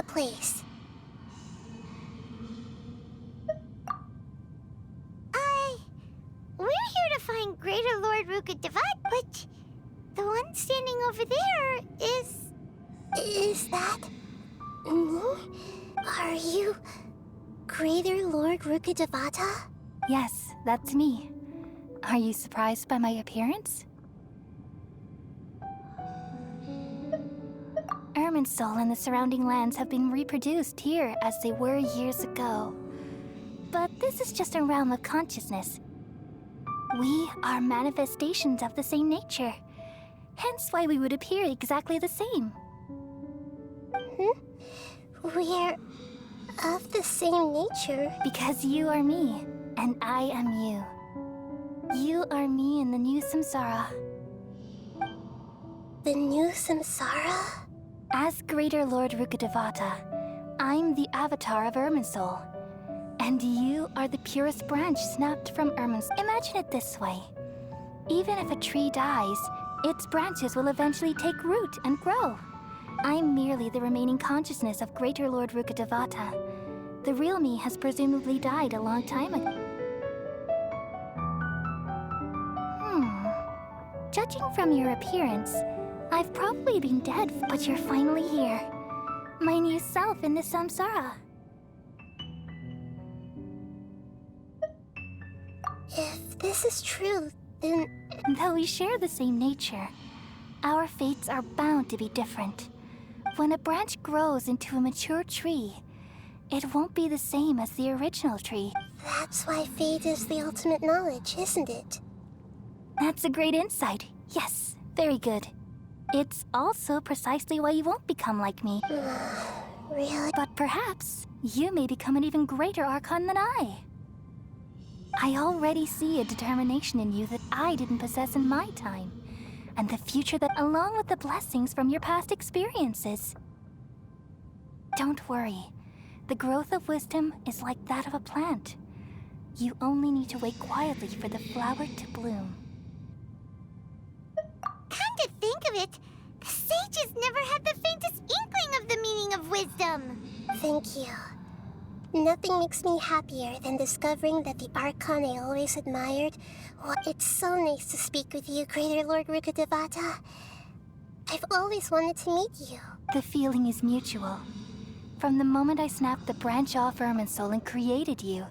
place? We're here to find Greater Lord Rukkhadevata, but the one standing over there is... Is that... me? Are you... Greater Lord Rukkhadevata? Yes, that's me. Are you surprised by my appearance? Irminsul and the surrounding lands have been reproduced here as they were years ago. But this is just a realm of consciousness. We are manifestations of the same nature. Hence why we would appear exactly the same. We're of the same nature. Because you are me, and I am you. You are me in the new samsara. The new samsara? As Greater Lord Rukkhadevata, I'm the avatar of Irminsul. And you are the purest branch snapped from Irminsul. Imagine it this way. Even if a tree dies, its branches will eventually take root and grow. I'm merely the remaining consciousness of Greater Lord Rukkhadevata. The real me has presumably died a long time ago. Judging from your appearance, I've probably been dead, but you're finally here. My new self in the samsara. If this is true, then... Though we share the same nature, our fates are bound to be different. When a branch grows into a mature tree, it won't be the same as the original tree. That's why fate is the ultimate knowledge, isn't it? That's a great insight. Yes, very good. It's also precisely why you won't become like me. Really? But perhaps you may become an even greater Archon than I. I already see a determination in you that I didn't possess in my time, and the future that, along with the blessings from your past experiences. Don't worry. The growth of wisdom is like that of a plant. You only need to wait quietly for the flower to bloom. Come to think of it, the sages never had the faintest inkling of the meaning of wisdom. Thank you. Nothing makes me happier than discovering that the Archon I always admired... Well, it's so nice to speak with you, Greater Lord Rukkhadevata. I've always wanted to meet you. The feeling is mutual. From the moment I snapped the branch off Irminsul and created you.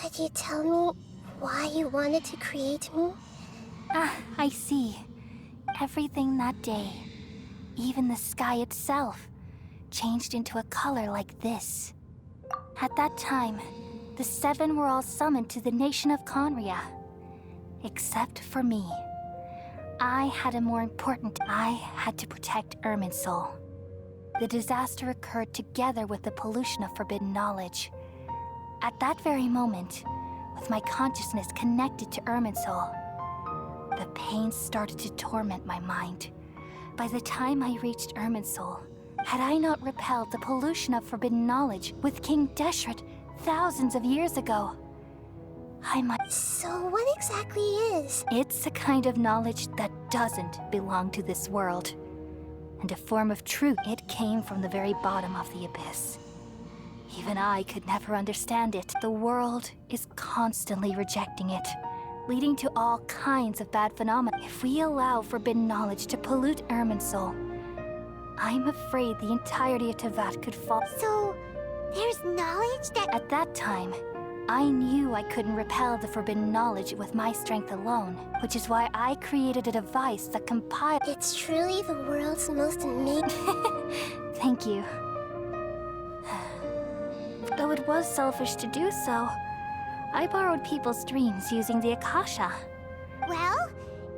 Could you tell me why you wanted to create me? Ah, I see. Everything that day, even the sky itself, changed into a color like this. At that time, the seven were all summoned to the nation of Conria. Except for me. I had a more important... I had to protect Irminsul. The disaster occurred together with the pollution of forbidden knowledge. At that very moment, with my consciousness connected to Irminsul, the pain started to torment my mind. By the time I reached Irminsul, had I not repelled the pollution of forbidden knowledge with King Deshret thousands of years ago, I might... So what exactly is? It's a kind of knowledge that doesn't belong to this world. And a form of truth. It came from the very bottom of the abyss. Even I could never understand it. The world is constantly rejecting it, leading to all kinds of bad phenomena. If we allow forbidden knowledge to pollute Irminsul, I'm afraid the entirety of Tevat could fall. So, there's knowledge that... At that time, I knew I couldn't repel the forbidden knowledge with my strength alone, which is why I created a device that compiled... It's truly the world's most amazing... Thank you. Though it was selfish to do so, I borrowed people's dreams using the Akasha. Well,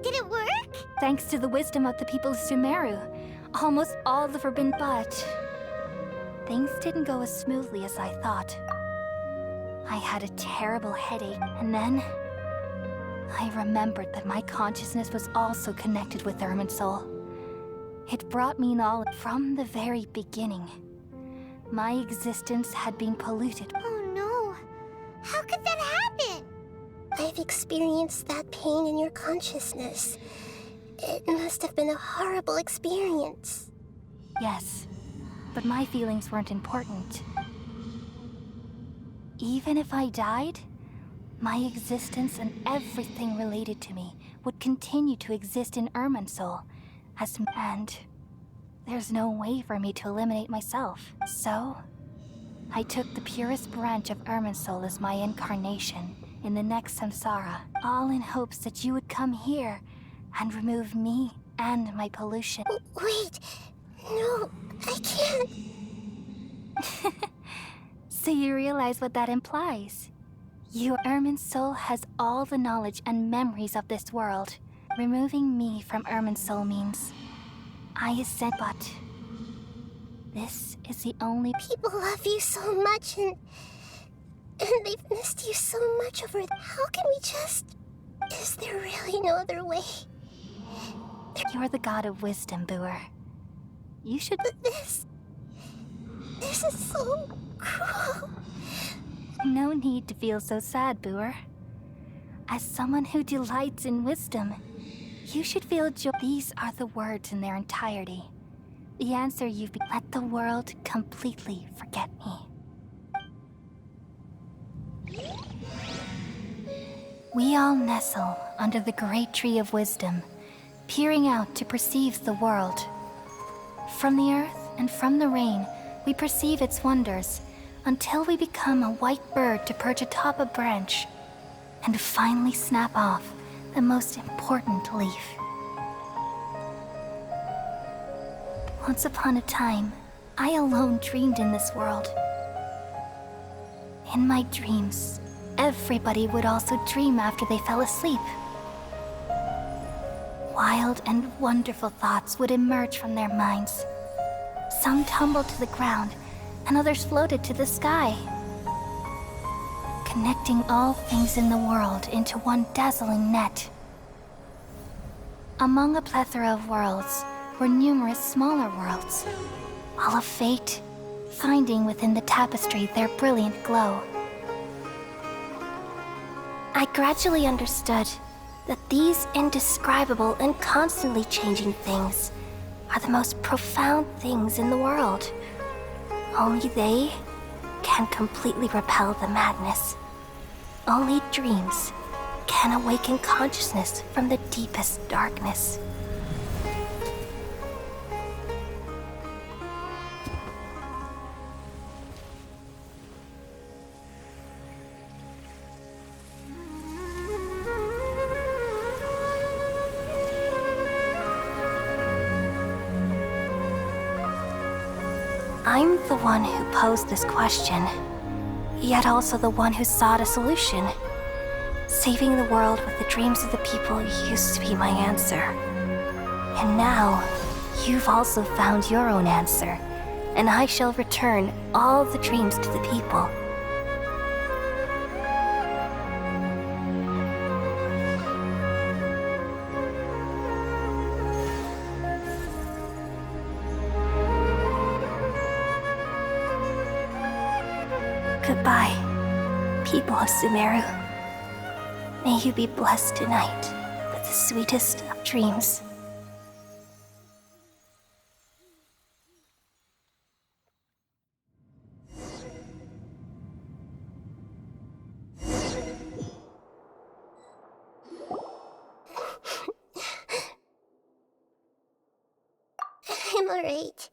did it work? Thanks to the wisdom of the people of Sumeru, almost all the forbidden... But things didn't go as smoothly as I thought. I had a terrible headache, and then I remembered that my consciousness was also connected with Irminsul. It brought me knowledge from the very beginning. My existence had been polluted. Oh no! How could that happen? I've experienced that pain in your consciousness. It must have been a horrible experience. Yes, but my feelings weren't important. Even if I died, my existence and everything related to me would continue to exist in Irminsul and there's no way for me to eliminate myself. So, I took the purest branch of Irminsul as my incarnation in the next samsara, all in hopes that you would come here and remove me and my pollution. Wait, no, I can't. So you realize what that implies? Your Irminsul has all the knowledge and memories of this world. Removing me from Irminsul means I ascend, but this is the only People love you so much, and they've missed you so much over. How can we just? Is there really no other way? You're the god of wisdom, Booer. You should. But this is so cruel. No need to feel so sad, Booer. As someone who delights in wisdom, you should feel joy. These are the words in their entirety. The answer you've been. Let the world completely forget me. We all nestle under the great tree of wisdom, peering out to perceive the world. From the earth and from the rain, we perceive its wonders, until we become a white bird to perch atop a branch, and finally snap off the most important leaf. Once upon a time, I alone dreamed in this world. In my dreams, everybody would also dream after they fell asleep. Wild and wonderful thoughts would emerge from their minds. Some tumbled to the ground, and others floated to the sky, connecting all things in the world into one dazzling net. Among a plethora of worlds were numerous smaller worlds, all of fate, finding within the tapestry their brilliant glow. I gradually understood that these indescribable and constantly changing things are the most profound things in the world. Only they can completely repel the madness. Only dreams can awaken consciousness from the deepest darkness. I'm the one who posed this question, yet also the one who sought a solution. Saving the world with the dreams of the people used to be my answer. And now, you've also found your own answer, and I shall return all the dreams to the people. Goodbye, people of Sumeru. May you be blessed tonight with the sweetest of dreams. I'm alright.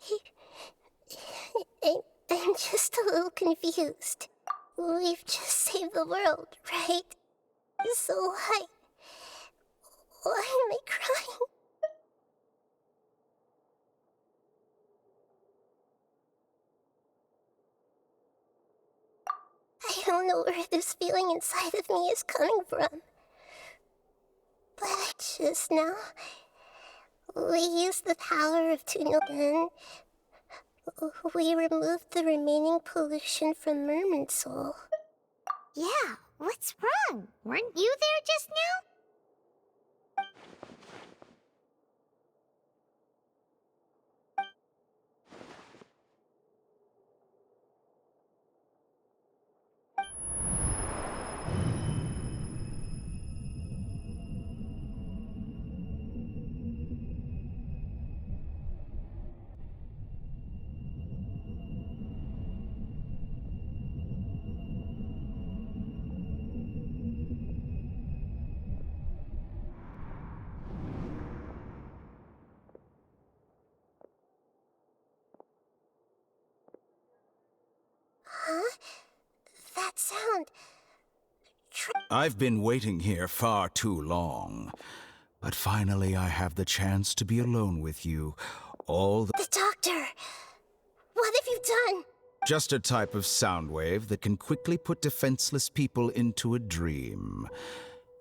I'm just a little confused. We've just saved the world, right? So why am I crying? I don't know where this feeling inside of me is coming from. But just now, we used the power of Tunnel, and we removed the remaining pollution from Merman Soul. Yeah, what's wrong? Weren't you there just now? around. I've been waiting here far too long. But finally I have the chance to be alone with you. The doctor! What have you done? Just a type of sound wave that can quickly put defenseless people into a dream.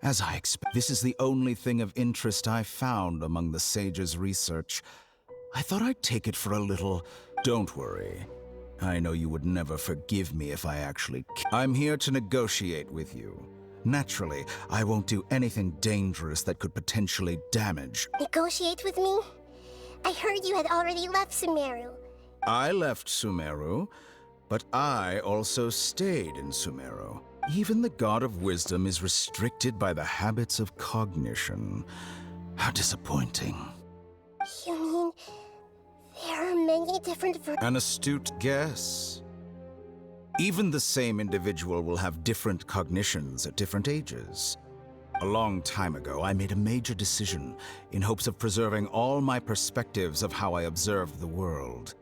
As I expect, this is the only thing of interest I found among the sage's research. I thought I'd take it for a little... Don't worry. I know you would never forgive me if I actually... I'm here to negotiate with you. Naturally, I won't do anything dangerous that could potentially damage... Negotiate with me? I heard you had already left Sumeru. I left Sumeru, but I also stayed in Sumeru. Even the God of Wisdom is restricted by the habits of cognition. How disappointing. You mean there are many different An astute guess. Even the same individual will have different cognitions at different ages. A long time ago, I made a major decision in hopes of preserving all my perspectives of how I observed the world.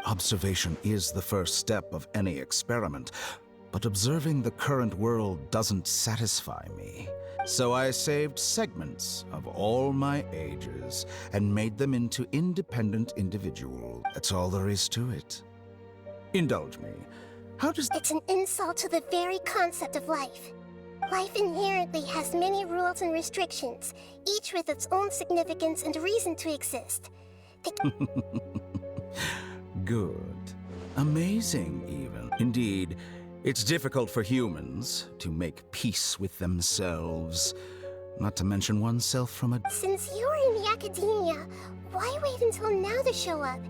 Observation is the first step of any experiment, but observing the current world doesn't satisfy me. So I saved segments of all my ages and made them into independent individuals. That's all there is to it. Indulge me. How does... It's an insult to the very concept of life. Life inherently has many rules and restrictions, each with its own significance and reason to exist. Good. Amazing, even. Indeed, it's difficult for humans to make peace with themselves, not to mention oneself from a... Since you're in the academia, why wait until now to show up?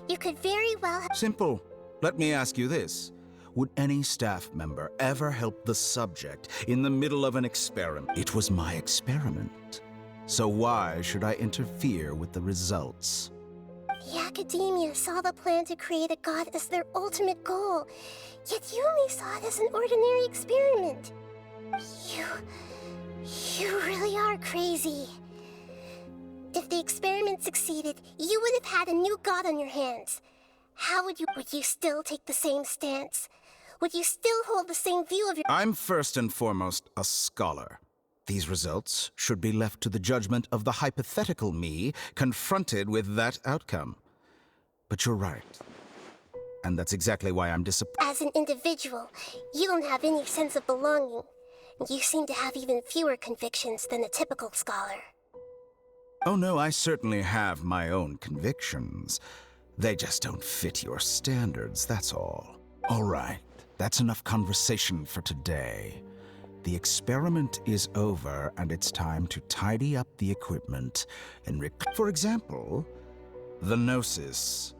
You could very well have... Simple. Let me ask you this. Would any staff member ever help the subject in the middle of an experiment? It was my experiment. So why should I interfere with the results? The academia saw the plan to create a god as their ultimate goal, yet you only saw it as an ordinary experiment. You really are crazy. If the experiment succeeded, you would have had a new god on your hands. How would you still take the same stance? Would you still hold the same view of your... I'm first and foremost a scholar. These results should be left to the judgment of the hypothetical me confronted with that outcome. But you're right. And that's exactly why I'm disappointed. As an individual, you don't have any sense of belonging. You seem to have even fewer convictions than a typical scholar. Oh no, I certainly have my own convictions. They just don't fit your standards, that's all. All right, that's enough conversation for today. The experiment is over, and it's time to tidy up the equipment and for example, the Gnosis.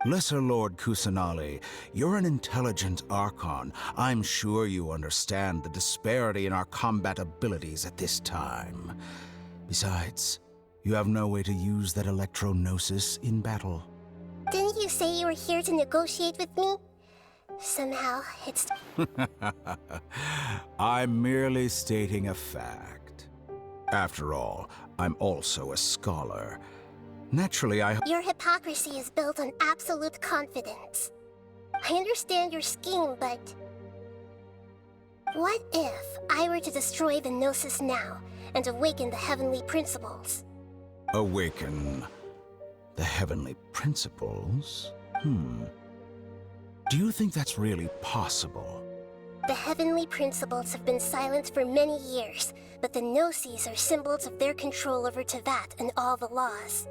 Lesser Lord Kusanali, you're an intelligent Archon. I'm sure you understand the disparity in our combat abilities at this time. Besides, you have no way to use that Electro-Gnosis in battle. Didn't you say you were here to negotiate with me? Somehow, it's... I'm merely stating a fact. After all, I'm also a scholar. Naturally, Your hypocrisy is built on absolute confidence. I understand your scheme, but... What if I were to destroy the Gnosis now and awaken the heavenly principles? Awaken the heavenly principles? Do you think that's really possible? The heavenly principles have been silent for many years, but the Gnosis are symbols of their control over Tevat and all the laws.